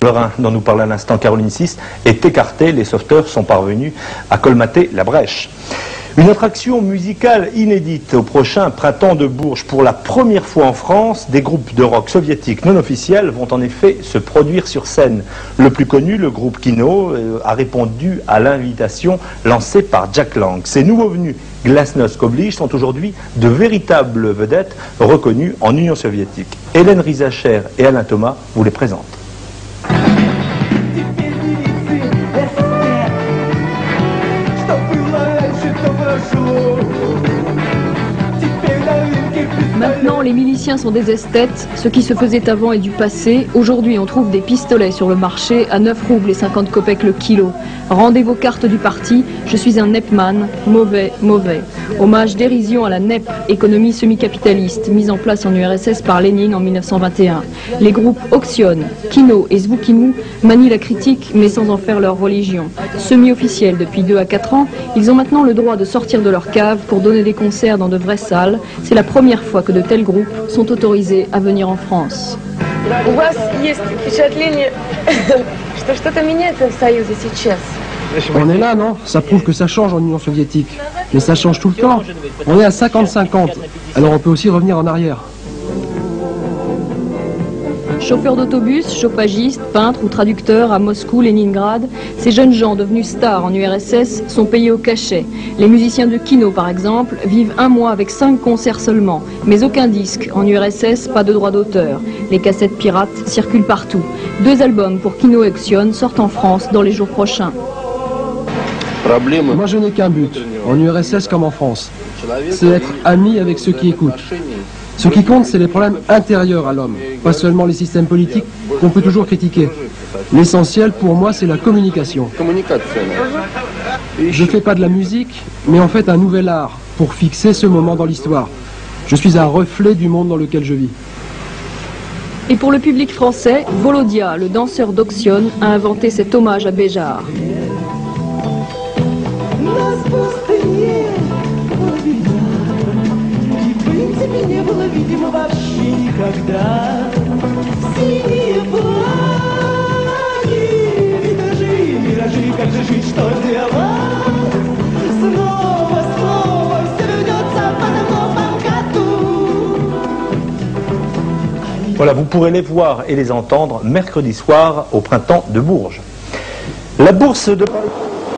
Le Rhin, dont nous parlait à l'instant Caroline 6, est écarté. Les sauveteurs sont parvenus à colmater la brèche. Une attraction musicale inédite au prochain Printemps de Bourges. Pour la première fois en France, des groupes de rock soviétiques non officiels vont en effet se produire sur scène. Le plus connu, le groupe Kino, a répondu à l'invitation lancée par Jack Lang. Ces nouveaux venus, Glasnost oblige, sont aujourd'hui de véritables vedettes reconnues en Union soviétique. Hélène Rizacher et Alain Thomas vous les présentent. Maintenant, les miliciens sont des esthètes. Ce qui se faisait avant est du passé. Aujourd'hui, on trouve des pistolets sur le marché à 9 roubles et 50 kopecks le kilo. Rendez vos cartes du parti. Je suis un NEPman. Mauvais, mauvais. Hommage dérision à la NEP, économie semi-capitaliste, mise en place en URSS par Lénine en 1921. Les groupes Oxion, Kino et Zvukimou manient la critique, mais sans en faire leur religion. Semi-officiels depuis 2 à 4 ans, ils ont maintenant le droit de sortir de leur cave pour donner des concerts dans de vraies salles. C'est la première fois que de tels groupes sont autorisés à venir en France. У вас есть впечатление, что что-то меняется в Союзе сейчас? On est là, non? Ça prouve que ça change en Union soviétique. Mais ça change tout le temps. On est à 50-50. Alors on peut aussi revenir en arrière. Chauffeurs d'autobus, chauffagistes, peintres ou traducteurs à Moscou, Leningrad, ces jeunes gens devenus stars en URSS sont payés au cachet. Les musiciens de Kino, par exemple, vivent un mois avec 5 concerts seulement, mais aucun disque. En URSS, pas de droit d'auteur. Les cassettes pirates circulent partout. 2 albums pour Kino et Oxion sortent en France dans les jours prochains. Moi je n'ai qu'un but, en URSS comme en France. C'est être ami avec ceux qui écoutent. Ce qui compte, c'est les problèmes intérieurs à l'homme, pas seulement les systèmes politiques qu'on peut toujours critiquer. L'essentiel pour moi, c'est la communication. Je ne fais pas de la musique, mais en fait un nouvel art pour fixer ce moment dans l'histoire. Je suis un reflet du monde dans lequel je vis. Et pour le public français, Volodia, le danseur d'Oxion, a inventé cet hommage à Béjart. Не было, видимо, вообще никогда. Синие плани, миражи, как же жить, что делать? Снова все вернется по новому году. Voilà, vous pourrez les voir et les entendre mercredi soir au Printemps de Bourges. La bourse de Paris...